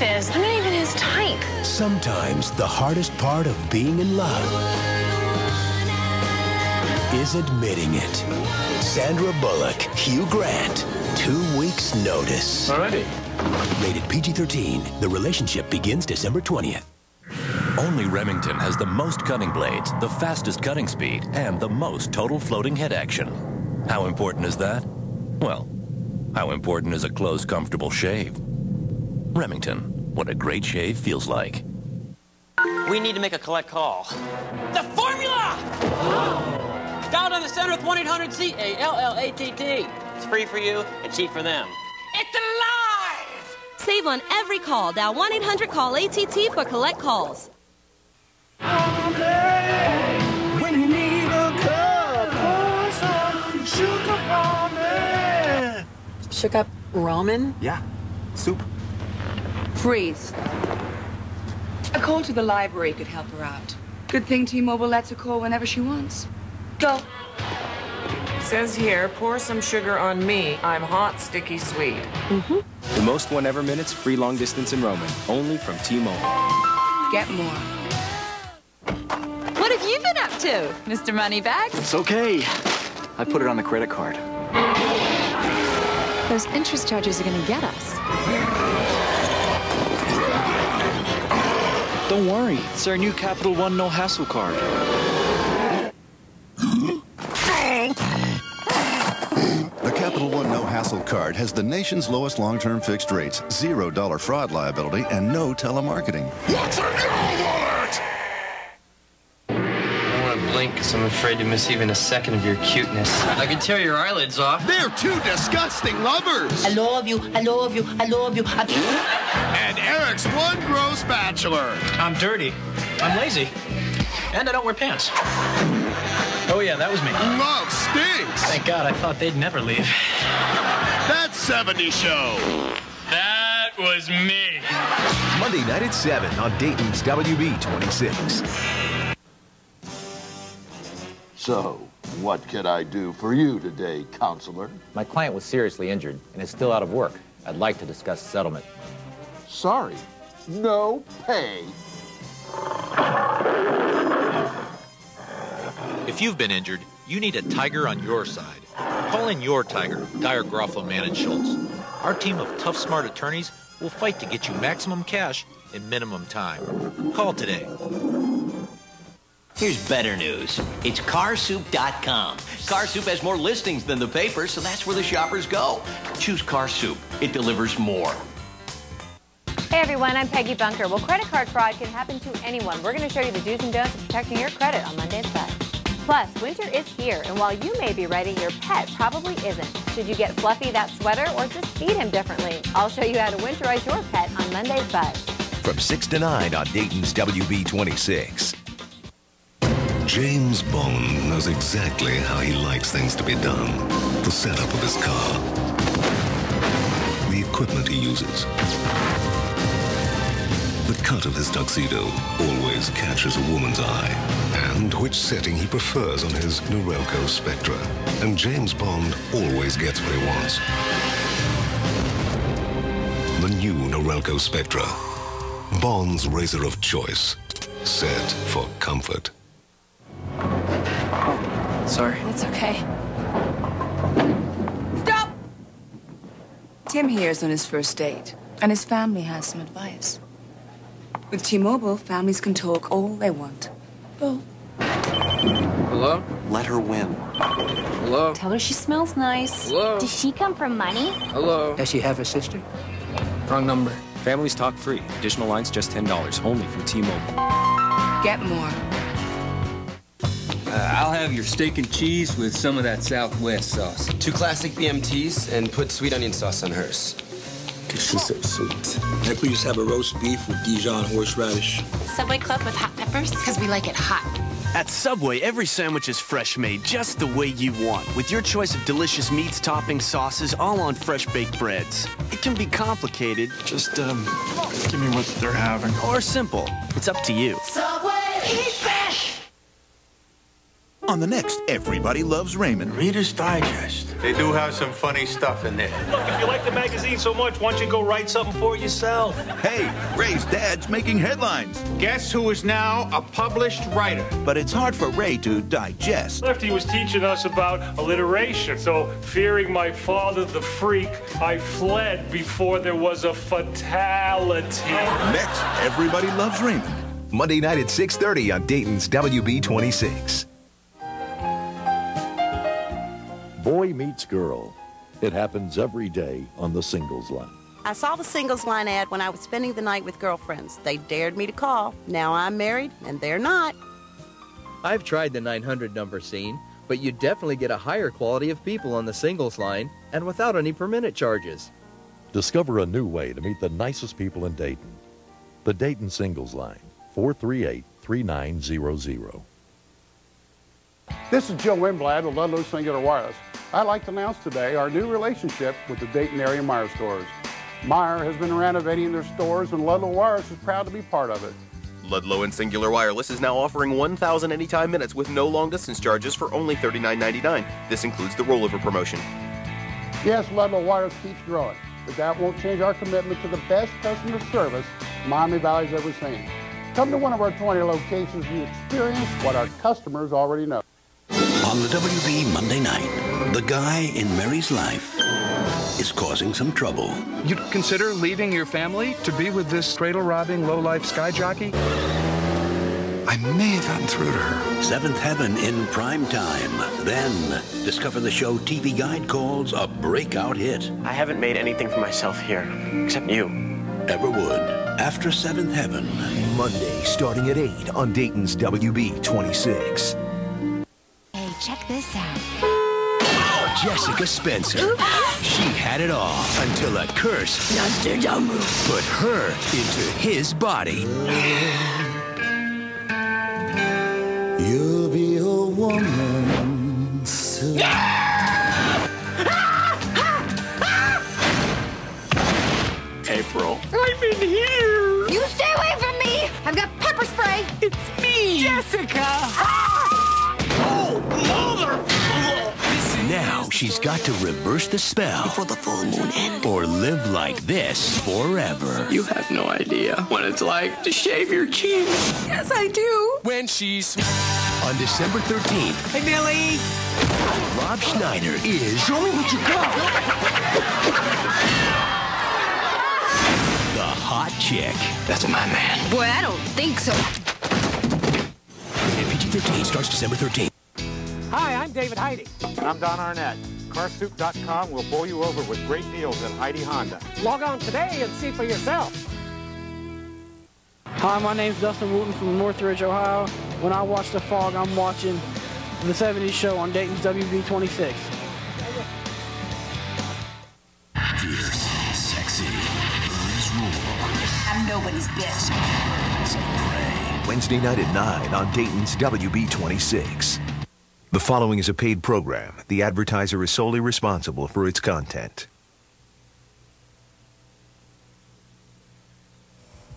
is. I'm not even his type. Sometimes the hardest part of being in love is admitting it. Sandra Bullock, Hugh Grant, 2 weeks notice. Alrighty. Rated PG-13. The relationship begins December 20th. Only Remington has the most cutting blades, the fastest cutting speed, and the most total floating head action. How important is that? Well, how important is a close, comfortable shave? Remington, what a great shave feels like. We need to make a collect call. The formula! Dial down the center with 1-800-CALLATT. It's free for you and cheap for them. It's alive! Save on every call. Dial 1-800-CALL-ATT for collect calls. When you need a cup of some sugar ramen. Shook up ramen? Yeah, soup. Freeze. A call to the library could help her out. Good thing T-Mobile lets her call whenever she wants. Go. Says here, pour some sugar on me. I'm hot, sticky, sweet. The most one-ever minutes, free long distance in roaming. Only from T-Mobile. Get more. What have you been up to, Mr. Moneybags? It's okay. I put it on the credit card. Those interest charges are going to get us. Don't worry. It's our new Capital One no-hassle card. The Capital One no-hassle card has the nation's lowest long-term fixed rates, $0 fraud liability, and no telemarketing. What's in your wallet? I don't want to blink because I'm afraid to miss even a second of your cuteness. I can tear your eyelids off. They're two disgusting lovers. I love you, I love you, I love you. And Eric's one gross bachelor. I'm dirty. I'm lazy. And I don't wear pants. Oh, yeah, that was me. Love stinks. Thank God, I thought they'd never leave. That 70s show. That was me. Monday night at 7 on Dayton's WB26. So, what can I do for you today, counselor? My client was seriously injured and is still out of work. I'd like to discuss settlement. Sorry, no pay. If you've been injured, you need a tiger on your side. Call in your tiger, Dyer, Grofflo, Mann, and Schultz. Our team of tough, smart attorneys will fight to get you maximum cash in minimum time. Call today. Here's better news. It's carsoup.com. CarSoup has more listings than the paper, so that's where the shoppers go. Choose CarSoup. It delivers more. Hey everyone, I'm Peggy Bunker. Well, credit card fraud can happen to anyone. We're going to show you the do's and don'ts of protecting your credit on Monday at 5. Plus, winter is here, and while you may be ready, your pet probably isn't. Should you get Fluffy that sweater or just feed him differently? I'll show you how to winterize your pet on Monday's Buzz. From 6 to 9 on Dayton's WB26. James Bond knows exactly how he likes things to be done. The setup of his car. The equipment he uses. The cut of his tuxedo always catches a woman's eye. And which setting he prefers on his Norelco Spectra. And James Bond always gets what he wants. The new Norelco Spectra. Bond's razor of choice. Set for comfort. Sorry. It's okay. Stop! Tim here is on his first date, and his family has some advice. With T-Mobile, families can talk all they want. Go. Hello? Let her win. Hello? Tell her she smells nice. Hello? Does she come from money? Hello? Does she have a sister? Wrong number. Families talk free. Additional lines just $10. Only from T-Mobile. Get more. I'll have your steak and cheese with some of that Southwest sauce. 2 classic BMTs and put sweet onion sauce on hers. She's so sweet. Can I please have a roast beef with Dijon horseradish? Subway Club with hot peppers? Because we like it hot. At Subway, every sandwich is fresh made just the way you want, with your choice of delicious meats, toppings, sauces, all on fresh baked breads. It can be complicated. Just, give me what they're having. Or simple. It's up to you. Subway, eat fresh. on the next Everybody Loves Raymond. Reader's Digest. They do have some funny stuff in there. Look, if you like the magazine so much, why don't you go write something for it yourself? Hey, Ray's dad's making headlines. Guess who is now a published writer? But it's hard for Ray to digest. Lefty was teaching us about alliteration. So, fearing my father, the freak, I fled before there was a fatality. Next, Everybody Loves Raymond. Monday night at 6:30 on Dayton's WB26. Boy meets girl. It happens every day on the singles line. I saw the singles line ad when I was spending the night with girlfriends. They dared me to call. Now I'm married, and they're not. I've tried the 900 number scene, but you definitely get a higher quality of people on the singles line and without any per minute charges. Discover a new way to meet the nicest people in Dayton. The Dayton Singles Line, 438-3900. This is Joe Wimblad with Ludlow Singular Wireless. I'd like to announce today our new relationship with the Dayton area Meijer stores. Meijer has been renovating their stores, and Ludlow Wireless is proud to be part of it. Ludlow and Singular Wireless is now offering 1,000 anytime minutes with no long-distance charges for only $39.99. This includes the rollover promotion. Yes, Ludlow Wireless keeps growing, but that won't change our commitment to the best customer service Miami Valley's ever seen. Come to one of our 20 locations and experience what our customers already know. On the WB Monday night, the guy in Mary's life is causing some trouble. You'd consider leaving your family to be with this cradle-robbing, low-life sky jockey? I may have gotten through to her. Seventh Heaven in prime time. Then discover the show TV Guide calls a breakout hit. I haven't made anything for myself here, except you. Everwood, after Seventh Heaven. Monday, starting at 8 on Dayton's WB26. Hey, check this out. Jessica Spencer. She had it all until a curse put her into his body. You'll be a woman soon. April. I'm in here. You stay away from me! I've got pepper spray! It's me, Jessica. Oh, mother! Now she's got to reverse the spell before the full moon ends, or live like this forever. You have no idea what it's like to shave your chin. Yes, I do. When she's... On December 13th, Hey, Millie. Rob Schneider is... Show me what you got. the hot chick. That's my man. Boy, I don't think so. Rated PG-13 starts December 13th. Hi, I'm David Heidi. And I'm Don Arnett. CarSoup.com will blow you over with great deals at Heidi Honda. Log on today and see for yourself. Hi, my name's Dustin Wooten from Northridge, Ohio. When I watch The Fog, I'm watching The 70s Show on Dayton's WB26. Fierce, sexy, birds roar. I'm nobody's bitch. Birds of prey. Wednesday night at 9 on Dayton's WB26. The following is a paid program. The advertiser is solely responsible for its content.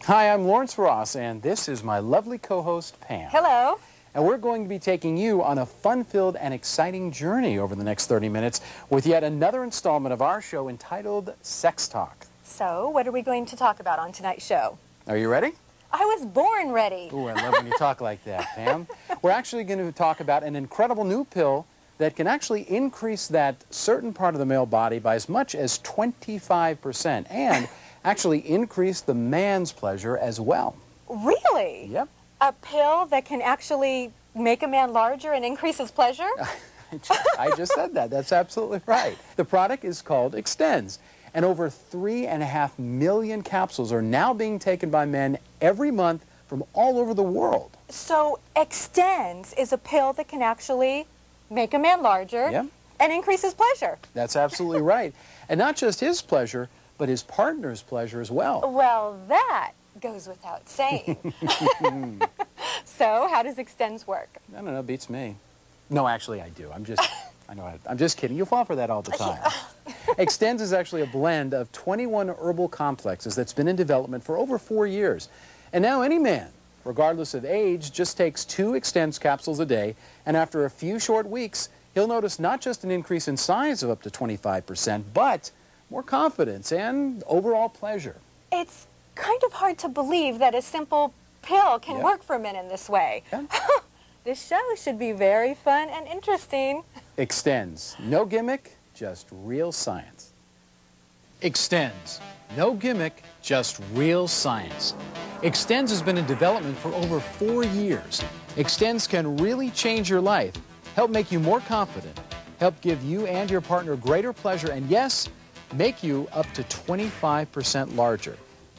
Hi, I'm Lawrence Ross, and this is my lovely co-host, Pam. Hello. And we're going to be taking you on a fun-filled and exciting journey over the next 30 minutes with yet another installment of our show entitled Sex Talk. So, what are we going to talk about on tonight's show? Are you ready? I was born ready. Ooh, I love when you talk like that, Pam. We're actually going to talk about an incredible new pill that can actually increase that certain part of the male body by as much as 25% and actually increase the man's pleasure as well. Really? Yep. A pill that can actually make a man larger and increase his pleasure? I just said that. That's absolutely right. The product is called Extends, and over 3.5 million capsules are now being taken by men every month from all over the world. So Extends is a pill that can actually make a man larger and increase his pleasure. That's absolutely right. And not just his pleasure, but his partner's pleasure as well. Well, that goes without saying. So, how does Extends work? I don't know, beats me. No, actually, I do. I'm just kidding. You fall for that all the time. Extends is actually a blend of 21 herbal complexes that's been in development for over 4 years. And now any man regardless of age, just takes 2 Extends capsules a day, and after a few short weeks, he'll notice not just an increase in size of up to 25%, but more confidence and overall pleasure. It's kind of hard to believe that a simple pill can work for men in this way. Yeah. This show should be very fun and interesting. Extends. No gimmick, just real science. Extends. No gimmick, just real science. Extends has been in development for over 4 years. Extends can really change your life, help make you more confident, help give you and your partner greater pleasure, and yes, make you up to 25% larger.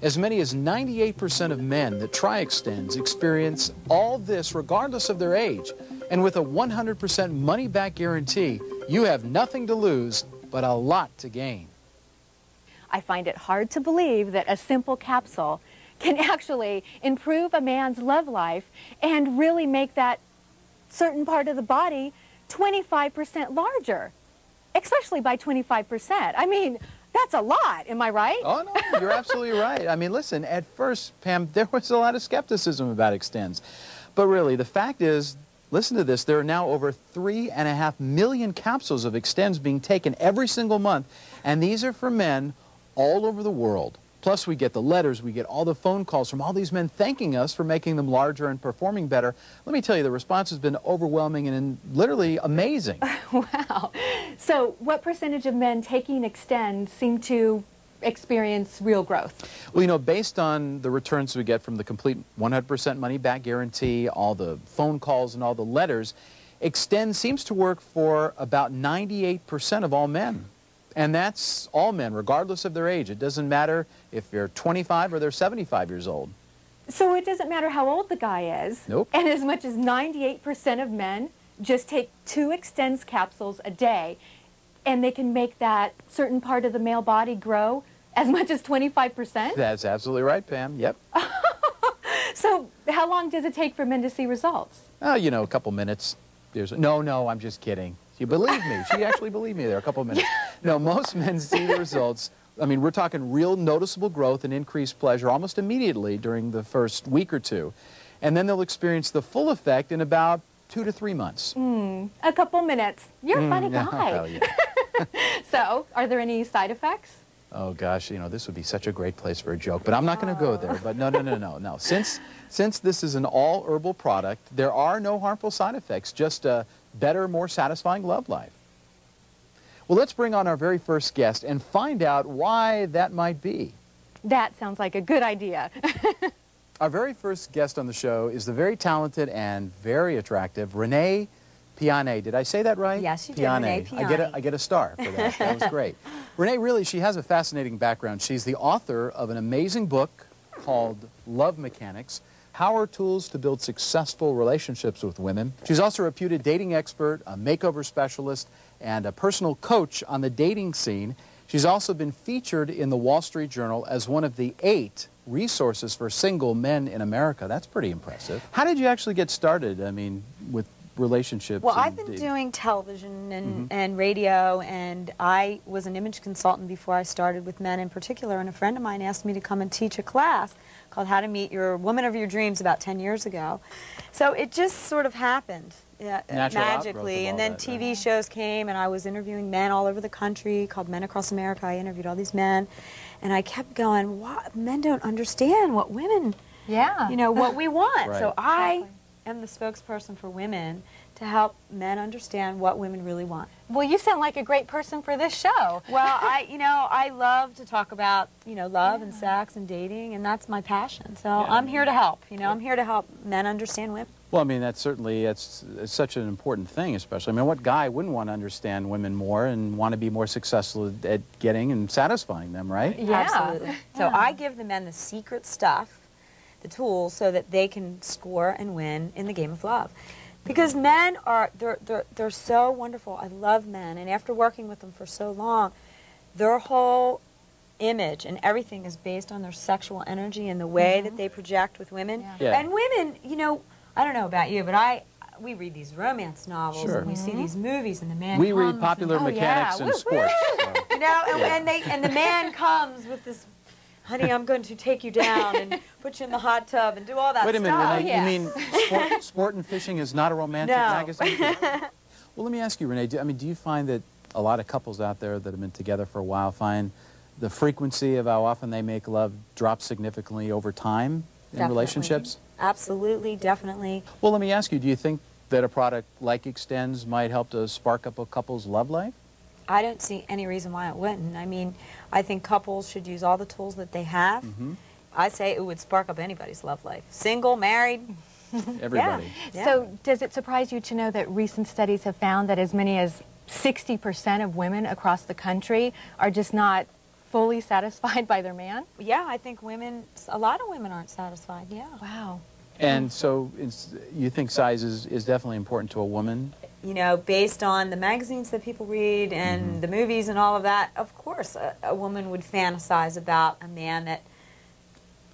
As many as 98% of men that try Extends experience all this regardless of their age. And with a 100% money-back guarantee, you have nothing to lose, but a lot to gain. I find it hard to believe that a simple capsule can actually improve a man's love life and really make that certain part of the body 25% larger, especially by 25%. I mean, that's a lot, am I right? Oh, no, you're absolutely right. I mean, listen, at first, Pam, there was a lot of skepticism about Extends. But really, the fact is, listen to this, there are now over 3.5 million capsules of Extends being taken every single month, and these are for men all over the world. Plus, we get the letters, we get all the phone calls from all these men thanking us for making them larger and performing better. Let me tell you, the response has been overwhelming and literally amazing. Wow. So what percentage of men taking Extend seem to experience real growth? Well, you know, based on the returns we get from the complete 100% money-back guarantee, all the phone calls and all the letters, Extend seems to work for about 98% of all men. And that's all men, regardless of their age. It doesn't matter if you're 25 or they're 75 years old. So it doesn't matter how old the guy is. Nope. And as much as 98% of men just take 2 Extends capsules a day, and they can make that certain part of the male body grow as much as 25%? That's absolutely right, Pam. Yep. So how long does it take for men to see results? You know, a couple minutes. No, I'm just kidding. You believe me. She actually believed me there, a couple minutes. No, most men see the results. I mean, we're talking real noticeable growth and increased pleasure almost immediately during the first week or two. And then they'll experience the full effect in about 2 to 3 months. A couple minutes. You're a funny guy. Oh, yeah. So, are there any side effects? Oh, gosh, you know, this would be such a great place for a joke, but I'm not going to go there. But no. Since this is an all-herbal product, there are no harmful side effects, just a better, more satisfying love life. Well, let's bring on our very first guest and find out why that might be. That sounds like a good idea. Our very first guest on the show is the very talented and very attractive Renee Piane. Did I say that right? Yes, you did, Renee Piane. I get a star for that. That was great. Renee, really, she has a fascinating background. She's the author of an amazing book called Love Mechanics, Power Tools to Build Successful Relationships with Women. She's also a reputed dating expert, a makeover specialist, and a personal coach on the dating scene. She's also been featured in the Wall Street Journal as one of the 8 resources for single men in America. That's pretty impressive. How did you actually get started, I mean, with relationships? Well, I've been doing television and radio, and I was an image consultant before I started with men in particular, and a friend of mine asked me to come and teach a class called How to Meet Your Woman of Your Dreams about 10 years ago. So it just sort of happened magically, and then TV shows came, and I was interviewing men all over the country called Men Across America. I interviewed all these men, and I kept going, what? Men don't understand what women, you know, what we want. Right. So I am the spokesperson for women to help men understand what women really want. Well, you sound like a great person for this show. Well, I love to talk about, love and sex and dating, and that's my passion. So I'm here to help. I'm here to help men understand women. Well, I mean, that's it's such an important thing, especially. I mean, what guy wouldn't want to understand women more and want to be more successful at getting and satisfying them, right? Yeah. Absolutely. So I give the men the secret stuff, the tools, so that they can score and win in the game of love. Because men are, they're so wonderful. I love men, and after working with them for so long, their whole image and everything is based on their sexual energy and the way that they project with women. Yeah. And women, I don't know about you, but we read these romance novels and we see these movies, and the man we comes read popular mechanics and sports. So. And the man comes with this honey, I'm going to take you down and put you in the hot tub and do all that stuff. Wait a minute, Renee, Yeah. you mean Sport and Fishing is not a romantic magazine? Well, let me ask you, Renee, do you find that a lot of couples out there that have been together for a while find the frequency of how often they make love drop significantly over time in relationships? Absolutely, definitely. Well, let me ask you, do you think that a product like Extends might help to spark up a couple's love life? I don't see any reason why it wouldn't. I mean, I think couples should use all the tools that they have. I say it would spark up anybody's love life. Single, married. Everybody. Yeah. So does it surprise you to know that recent studies have found that as many as 60% of women across the country are just not fully satisfied by their man? Yeah, I think a lot of women aren't satisfied, yeah. Wow. And so you think size is definitely important to a woman? You know, based on the magazines that people read and the movies and all of that, of course a woman would fantasize about a man that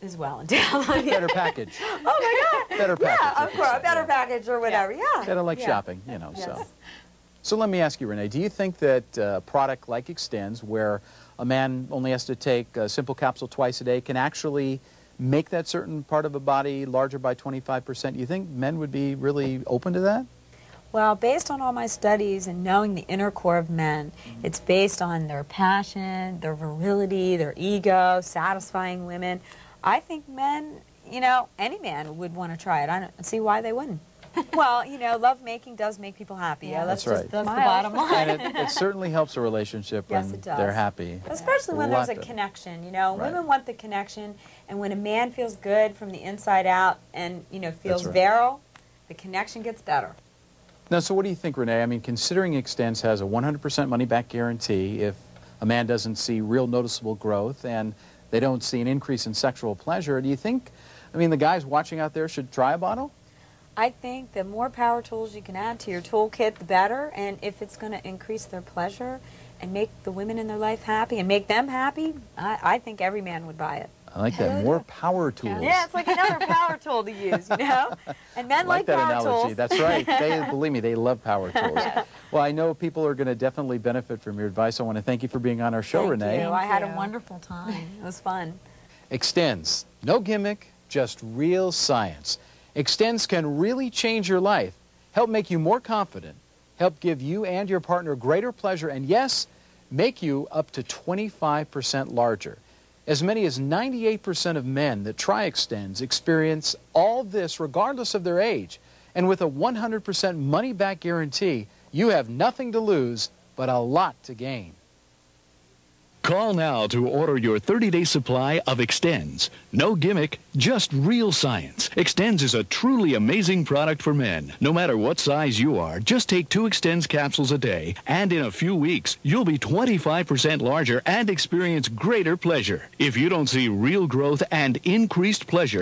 is well endowed. Better package. Oh my God. Better package. Yeah, of course, a better package or whatever, yeah. Better like shopping, you know, so. So let me ask you, Renee, do you think that a product like Extends, where a man only has to take a simple capsule twice a day, can actually make that certain part of a body larger by 25%? You think men would be really open to that? Well, based on all my studies and knowing the inner core of men, it's based on their passion, their virility, their ego, satisfying women. I think men, you know, any man would want to try it. I don't see why they wouldn't. Well, you know, love making does make people happy. Yeah, that's right. That's the bottom line. And it certainly helps a relationship when they're happy. Especially when there's a connection, you know. Right. Women want the connection, and when a man feels good from the inside out and, you know, feels virile, the connection gets better. Now, so what do you think, Renee? I mean, considering Extends has a 100% money-back guarantee if a man doesn't see real noticeable growth and they don't see an increase in sexual pleasure, do you think, I mean, the guys watching out there should try a bottle? I think the more power tools you can add to your toolkit, the better. And if it's going to increase their pleasure and make the women in their life happy and make them happy, I think every man would buy it. I like that. More power tools. Yeah, it's like another power tool to use, you know? And men like that power analogy. tools. That's right. Believe me, they love power tools. Well, I know people are going to definitely benefit from your advice. I want to thank you for being on our show, Renee. Thank you. I had a wonderful time. It was fun. Extends. No gimmick, just real science. Extends can really change your life, help make you more confident, help give you and your partner greater pleasure, and yes, make you up to 25% larger. As many as 98% of men that try Extends experience all this regardless of their age. And with a 100% money-back guarantee, you have nothing to lose but a lot to gain. Call now to order your 30-day supply of Extends. No gimmick, just real science. Extends is a truly amazing product for men. No matter what size you are, just take 2 Extends capsules a day, and in a few weeks, you'll be 25% larger and experience greater pleasure. If you don't see real growth and increased pleasure,